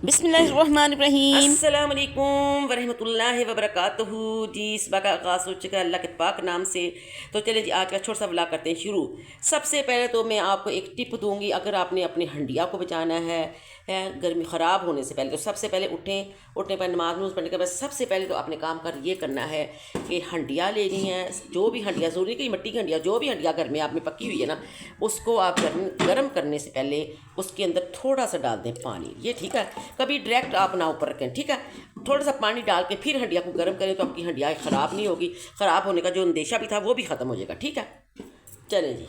बिस्मिल्लाहिर्रहमानिर्रहीम। अस्सलाम वालेकुम वरहमतुल्लाहि वबरकातुहू। जी सुबह का आगाज़ हो चुका है अल्लाह के पाक नाम से। तो चलिए जी आज का छोटा सा व्लॉग करते हैं शुरू। सबसे पहले तो मैं आपको एक टिप दूंगी, अगर आपने अपनी हंडिया को बचाना है गर्मी ख़राब होने से पहले, तो सबसे पहले उठने पर नमाज नूज पढ़ने के बाद सबसे पहले तो आपने काम कर ये करना है कि हंडिया लेनी है। जो भी हंडिया, ज़रूरी कि मिट्टी की हंडिया, जो भी हंडिया घर में आप में पकी हुई है ना, उसको आप गर्म करने से पहले उसके अंदर थोड़ा सा डाल दें पानी। ये ठीक है, कभी डायरेक्ट आप ना ऊपर रखें, ठीक है। थोड़ा सा पानी डाल के फिर हंडिया को गर्म करें तो आपकी हंडिया ख़राब नहीं होगी। ख़राब होने का जो अंदेशा भी था वो भी ख़त्म हो जाएगा, ठीक है। चलें जी,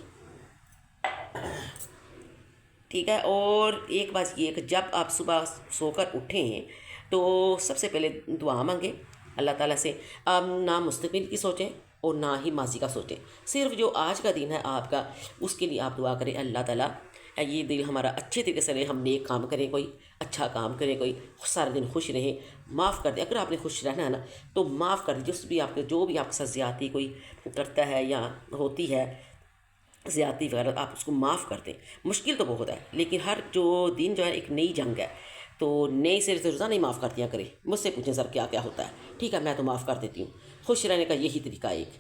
ठीक है। और एक बात ये कि जब आप सुबह सोकर उठें तो सबसे पहले दुआ मांगें अल्लाह ताला से। आप ना मुस्तकबिल की सोचें और ना ही माजी का सोचें, सिर्फ जो आज का दिन है आपका उसके लिए आप दुआ करें। अल्लाह ताला ये दिन हमारा अच्छे तरीके से रहे, हम नेक काम करें, कोई अच्छा काम करें, कोई सारा दिन खुश रहें, माफ़ कर दे। अगर आपने खुश रहना है ना तो माफ़ कर दीजिए। जो भी आपके साथ ज़्यादती कोई करता है या होती है ज़्यादती वगैरह, आप उसको माफ़ कर दें। मुश्किल तो बहुत है, लेकिन हर जो दिन जो है एक नई जंग है, तो नई सिरे से रोज़ाना ही माफ़ कर दिया करें। मुझसे पूछें सर क्या क्या होता है, ठीक है, मैं तो माफ़ कर देती हूँ। खुश रहने का यही तरीका है एक।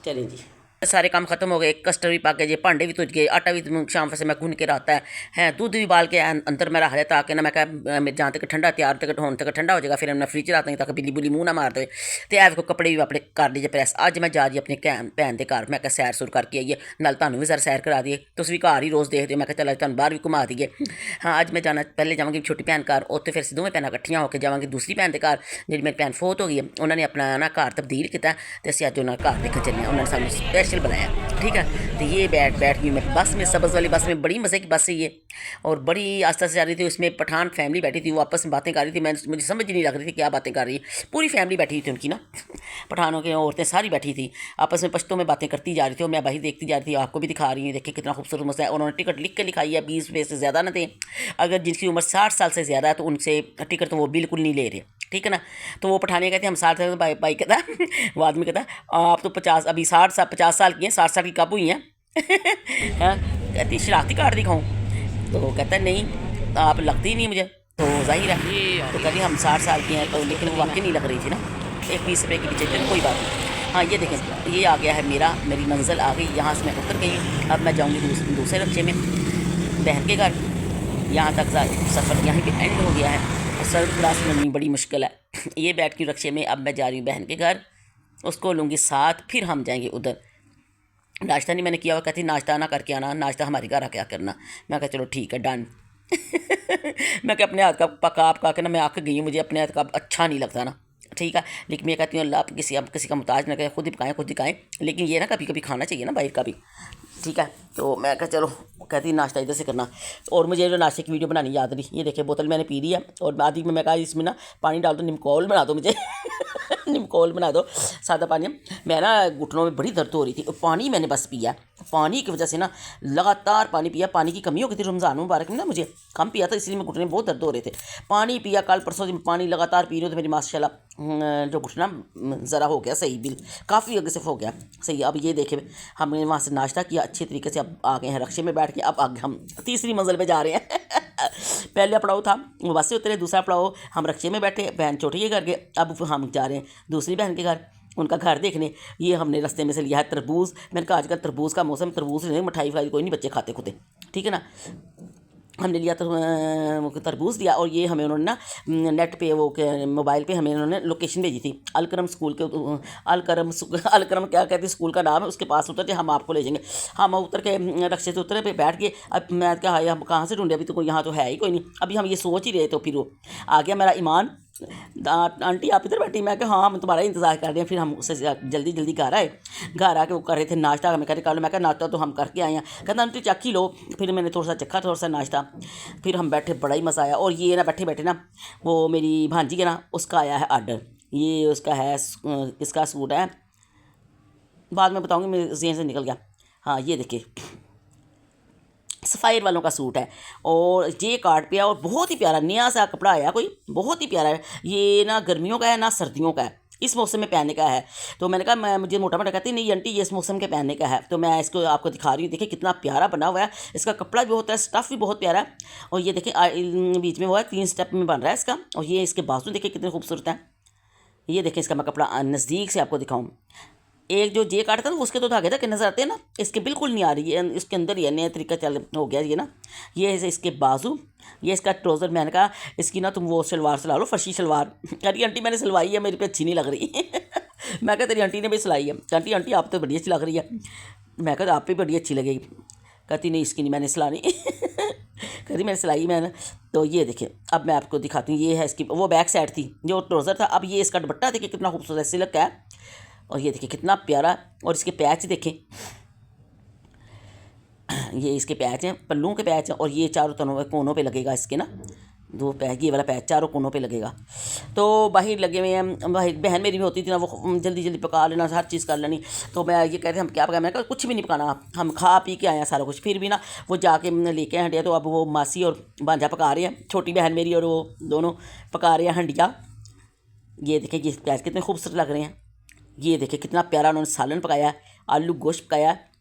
चलें जी, सारे काम खत्म हो गए, कस्टर्ड भी पाके जे, भांडे भी तुझ गए, आटा भी शाम से मैं गुन के रहता है, दूध भी बाल के अंदर मेरा रख देता, ताकि ना मैं क्या जहाँ तक ठंडा तैयार तक होने तक ठंडा हो जाएगा, फिर मैं फ्रिज रखता ताकि बिल्ली बुली मुँह ना मार दे। तो ऐ कपड़े भी अपने कर लीजिए प्रैस। अज मैं जा रही अपने भैन के घर, मैं क्या सैर सुर करके आइए, नाल तुहानू भी सैर करा दिए, तुम भी घर ही रोज़ देखते हो, मैं चल तुहानू बाहर भी घुमा दिए। हाँ, अज मैं जाना, पहले जावांगी छोटी भैन घर, उत्थे फिर दोवें भैन इकट्ठियां होकर जावांगी दूसरी भैन के घर। जी मेरी भैन फोत हो गई है, उन्होंने अपना ना घर तब्दील किया, तो असं अज उन्होंने घर देखने चले, उन्होंने सानू स्पैशल बुलाया, ठीक है। तो ये बैठ गई मैं बस में, सब्ज़ वाली बस में, बड़ी मज़े की बस है ये, और बड़ी आस्ता से जा रही थी। उसमें पठान फैमिली बैठी थी, वो आपस में बातें कर रही थी, मुझे समझ नहीं लग रही थी क्या बातें कर रही है। पूरी फैमिली बैठी थी उनकी ना, पठानों की औरतें सारी बैठी थी, आपस में पश्तों में बातें करती जा रही थी, और मैं भाई देखती जा रही थी। आपको भी दिखा रही हूँ, देखिए कितना खूबसूरत मसला है। उन्होंने टिकट लिख के लिखाई है, 20 रुपये से ज़्यादा ना दें। अगर जिनकी उम्र 60 साल से ज़्यादा है तो उनसे टिकट तो वो बिल्कुल नहीं ले रहे, ठीक है ना। तो वो पठाने कहते हैं हम 60 साल, भाई कहता वो आदमी कहता आप तो 50, अभी 50 साल की हैं, 60 साल की कब हुई हैं। हाँ, कहती शरारती कार्ड दिखाऊँ, तो कहता नहीं आप लगती ही नहीं मुझे, तो जाहिर है। तो कहती हम 60 साल की हैं, तो लेकिन वो वाकई नहीं लग रही थी ना। एक 20 रुपये के पीछे, चलो कोई बात नहीं। हाँ, ये देखें, ये आ गया है मेरी मंजिल आ गई, यहाँ से मैं उतर गई। अब मैं जाऊँगी दूसरे रक्शे में बहन के घर। यहाँ तक सफ़र यहाँ पे एंड हो गया है, और सर्द क्लास में बड़ी मुश्किल है। ये बैठ के रक्शे में अब मैं जा रही हूँ बहन के घर, उसको लूँगी साथ, फिर हम जाएंगे उधर। नाश्ता नहीं मैंने किया हुआ, कहती नाश्ता ना करके आना, नाश्ता हमारे घर आके करना। मैं कहा चलो ठीक है, डन। मैं क्या अपने हाथ का पका के ना मैं आके गई हूँ, मुझे अपने हाथ का अच्छा नहीं लगता ना, ठीक है। लेकिन मैं कहती हूँ अल्लाह आप किसी का मुताज ना करें, खुद ही पकाएं खुद ही खाएं, लेकिन ये ना कभी कभी खाना चाहिए ना बाहर का भी, ठीक है। तो मैं कहा चलो, कहती नाश्ता इधर से करना। और मुझे जो नाश्ते की वीडियो बनानी याद नहीं, ये देखिए बोतल मैंने पी ली है, और आदि में मैं कहा इसमें ना पानी डाल दो, निमकोल बना दो मुझे। निमकोल बना दो, सादा पानी। मैं ना घुटनों में बड़ी दर्द हो रही थी, पानी मैंने बस पिया, पानी की वजह से ना लगातार पानी पिया। पानी की कमी हो गई थी रमज़ान मुबारक में ना, मुझे कम पिया था, इसलिए मैं घुटने में बहुत दर्द हो रहे थे। पानी पिया, कल परसों दिन पानी लगातार पी रही हूँ, तो मेरी माशाल्लाह जो घुटना ज़रा हो गया सही, बिल काफ़ी आगे से हो गया सही। अब ये देखे हमने वहाँ से नाश्ता किया अच्छे तरीके से, अब आ गए हैं रक्शे में बैठ के, अब आगे हम तीसरी मंजिल पे जा रहे हैं। पहले पड़ाव था वो बस से उतरे, दूसरा पड़ाव हम रक्शे में बैठे, बहन छोटी के घर गए, अब हम जा रहे हैं दूसरी बहन के घर, उनका घर देखने। ये हमने रास्ते में से लिया है तरबूज। मैंने कहा आजकल तरबूज का मौसम, तरबूज नहीं मिठाई खाई कोई नहीं बच्चे खाते खुदे, ठीक है ना। हमने लिया तरबूज दिया, और ये हमें उन्होंने ना नेट पे वो मोबाइल पे हमें उन्होंने लोकेशन भेजी थी, अलकरम स्कूल के, अलकरम क्या कहते स्कूल का नाम है, उसके पास उतर के हम आपको ले जाएंगे। हम उतर के रक्शे से उतरे पे बैठ के, अब मैं क्या है हम कहाँ से ढूंढे, अभी तो यहाँ तो है ही कोई नहीं। अभी हम ये सोच ही रहे, तो फिर वो आ गया मेरा ईमान, आंटी आप इधर बैठी। मैं कहा हाँ हम तुम्हारा इंतज़ार कर रहे हैं। फिर हम उससे जल्दी जल्दी घर आए, घर आके वो कर रहे थे नाश्ता, मैं कह मैं नाश्ता तो हम करके आए हैं। कहता आंटी चखी लो, फिर मैंने थोड़ा सा चखा थोड़ा सा नाश्ता, फिर हम बैठे, बड़ा ही मज़ा आया। और ये ना बैठे बैठे ना वो मेरी भांजी है ना, उसका आया है आर्डर, ये उसका है इसका सूट है, बाद में बताऊँगी, मेरे जेहन से निकल गया। हाँ ये देखिए सफ़ायर वालों का सूट है, और जे कार्ड पे है, और बहुत ही प्यारा नया सा कपड़ा आया, कोई बहुत ही प्यारा है। ये ना गर्मियों का है ना सर्दियों का है, इस मौसम में पहनने का है। तो मैंने कहा मुझे मोटा मोटा कहती नहीं आंटी ये इस मौसम के पहनने का है। तो मैं इसको आपको दिखा रही हूँ, देखिए कितना प्यारा बना हुआ है, इसका कपड़ा भी होता है, स्टफ़ भी बहुत प्यारा है। और ये देखिए बीच में वो है 3 स्टेप में बन रहा है इसका। और ये इसके बाजू देखिए कितने खूबसूरत हैं। ये देखें इसका मैं कपड़ा नज़दीक से आपको दिखाऊं। एक जो जे काटा था ना उसके तो धागे तक नज़र आते हैं ना, इसके बिल्कुल नहीं आ रही है, इसके अंदर ही नया तरीका चल हो गया ये ना। ये इसके बाजू, ये इसका ट्राउज़र। मैंने कहा इसकी ना तुम वो शलवार सिला लो, फर्शी शलवार। अरे आंटी मैंने सिलवाई है, मेरे पे अच्छी नहीं लग रही। मैं कहा तेरी आंटी ने भी सिलाई है। आंटी आंटी आप तो बड़ी अच्छी लग रही है। मैं कहा आप भी बड़ी अच्छी लगेगी। कहती नहीं इसकी नहीं मैंने सिलानी। कहती मैंने सिलाई मैंने। तो ये देखिए अब मैं आपको दिखाती हूँ, ये है इसकी वो बैक साइड थी जो ट्राउज़र था। अब ये इसका दुपट्टा देखिए कितना खूबसूरत सिल्क का है। और ये देखिए कितना प्यारा। और इसके पैच देखें, ये इसके पैच हैं, पल्लू के पैच हैं। और ये चारों कोनों पे लगेगा इसके ना, 2 पैच, ये वाला पैच चारों कोनों पे लगेगा। तो बाहर लगे हुए हैं। बाहर बहन मेरी भी होती थी ना, वो जल्दी जल्दी पका लेना, हर चीज़ कर लेनी। तो मैं ये कहते हम क्या पकाया, मैंने कहा कुछ भी नहीं पकाना, हम खा पी के आए हैं सारा कुछ। फिर भी ना वो जाके लेके आए हंडिया। तो अब वो मासी और भांजा पका रहे हैं, छोटी बहन मेरी और वो दोनों पका रहे हैं हंडिया। ये देखिए ये प्याज कितने खूबसूरत लग रहे हैं। ये देखिए कितना प्यारा उन्होंने सालन पकाया है, आलू गोश्त पकाया है।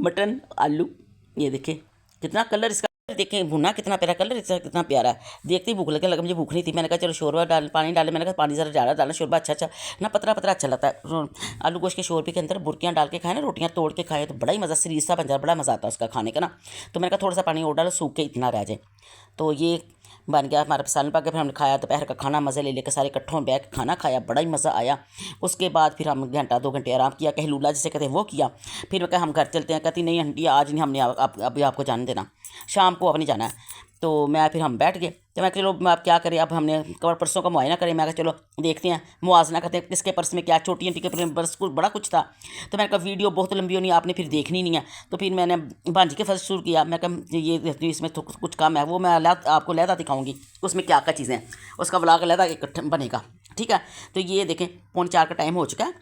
मटन आलू। ये देखिए कितना कलर इसका, देखें भुना कितना प्यारा कलर इसका, कितना प्यारा है। देखते ही भूख लगा, मुझे भूख नहीं थी। मैंने कहा चलो शोरबा पानी डाले। मैंने कहा पानी ज़रा ज़्यादा डालना, शोरबा अच्छा ना पतला पतला अच्छा लगता है। आलू गोश्त के शोरबे के अंदर बुर्कियाँ डाल के खाए ना, रोटियाँ तोड़ के खाए तो बड़ा ही मज़ा, सीरीज सा बन जाए, बड़ा मज़ा आता है उसका खाने का ना। तो मैंने कहा थोड़ा सा पानी और डालो, सूख के इतना रह जाए। तो ये बन गया हमारा सालन पक गया। फिर हमने खाया दोपहर का खाना, मज़े ले लेकर सारे इकट्ठों बैठ के खाना खाया, बड़ा ही मज़ा आया। उसके बाद फिर हम घंटा 2 घंटे आराम किया, कहलूला जिसे कहते हैं वो किया। फिर मैं कहा हम घर चलते हैं। कहती नहीं आंटी आज नहीं, हमने अभी आपको जाने देना, शाम को अब नहीं जाना है। तो हम बैठ गए। तो मैं चलो आप क्या करें, अब हमने कवर पर्सों का मुआयना करें। मैं कहा चलो देखते हैं, मुआजना करते हैं किसके पर्स में क्या, छोटी आंटी के पर्स को बड़ा कुछ था। तो मैंने कहा वीडियो बहुत लंबी होनी, आपने फिर देखनी नहीं है। तो फिर मैंने भांजी के फर्स्ट शुरू किया। मैं कहा ये इसमें तो कुछ कम है, वो मैं आपको लहदा दिखाऊंगी उसमें क्या क्या चीज़ें हैं, उसका व्लॉग लहदा इकट्ठा बनेगा, ठीक है। तो ये देखें 3:45 का टाइम हो चुका है,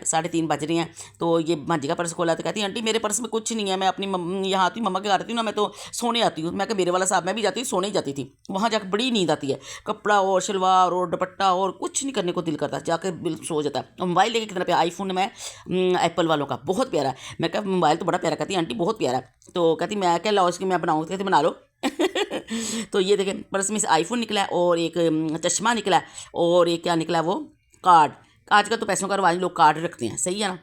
3:30 बज रही हैं। तो ये भांजी का पर्स खोला तो कहती आंटी मेरे पर्स में कुछ नहीं है, मैं अपनी यहाँ आती हूँ, मम्मा के घर आती हूँ ना, मैं तो सोने आती हूँ। मैं कहा मेरे वाला साहब मैं भी जाती हूँ, सोने ही जाती थी। वहाँ जाकर बड़ी नींद आती है, कपड़ा और शलवार और दुपट्टा और कुछ नहीं करने को दिल करता, जाकर बिल्कुल सो जाता है। और मोबाइल लेके कितना प्यारा आईफोन में एप्पल वालों का बहुत प्यारा है। मैं कहा मोबाइल तो बड़ा प्यारा, कहती आंटी बहुत प्यारा है। तो कहती मैं क्या लाओ इसकी मैं बनाऊँ, कहती बना लो। तो ये देखें पर्स में से आईफोन निकला है और एक चश्मा निकला है और एक क्या निकला है वो कार्ड। आजकल तो पैसों का रिवाज, लोग कार्ड रखते हैं, सही है ना,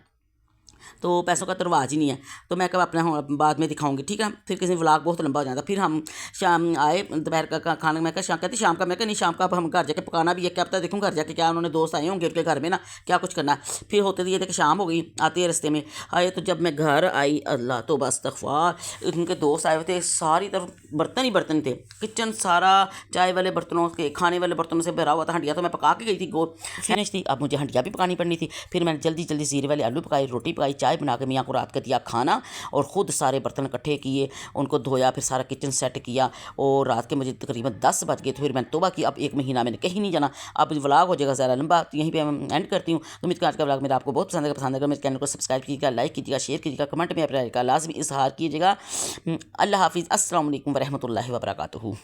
तो पैसों का तो रिवाज ही नहीं है। तो मैं कब अपना बाद में दिखाऊंगी, ठीक है। फिर किसी व्लॉग बहुत लंबा हो जाता। फिर हम शाम आए, दोपहर का खाना मैं कहा कहती शाम का, मैं कहा नहीं शाम का अब हम घर जाके पकाना भी है, क्या पता देखूँ घर जाके क्या उन्होंने दोस्त आए होंगे उनके घर में ना, क्या कुछ करना है। फिर होते थे ये देखिए शाम हो गई, आते रस्ते में आए। तो जब मैं घर आई, अल्लाह तो बस तकवार, उनके दोस्त आए हुए थे, सारी तरफ बर्तन ही बर्तन थे, किचन सारा चाय वाले बर्तनों के, खाने वाले बर्तनों से भरा हुआ था। हंडिया तो मैं पका के गई थी, गोल फिनिश थी, अब मुझे हंडिया भी पकानी पड़नी थी। फिर मैंने जल्दी जल्दी जीरे वाले आलू पकाए, रोटी पकाई, चाय बना के मियाँ को रात का दिया खाना, और ख़ुद सारे बर्तन इकट्ठे किए, उनको धोया, फिर सारा किचन सेट किया। और रात के मुझे तकरीबन 10 बज गए। तो फिर मैंने तौबा की, अब 1 महीना मैंने कहीं नहीं जाना, अब व्लॉग हो जाएगा ज़्यादा लंबा, तो यहीं पे मैं एंड करती हूँ। तो उम्मीद आज का व्लॉग मेरा आपको बहुत पसंद आएगा। मेरे चैनल को सब्सक्राइब कीजिएगा, लाइक कीजिएगा, शेयर कीजिएगा, कमेंट में अपना लाजमी इजहार कीजिएगा। अल्लाह हाफिज़, अस्सलाम वालेकुम व रहमतुल्लाहि व बरकातुहू।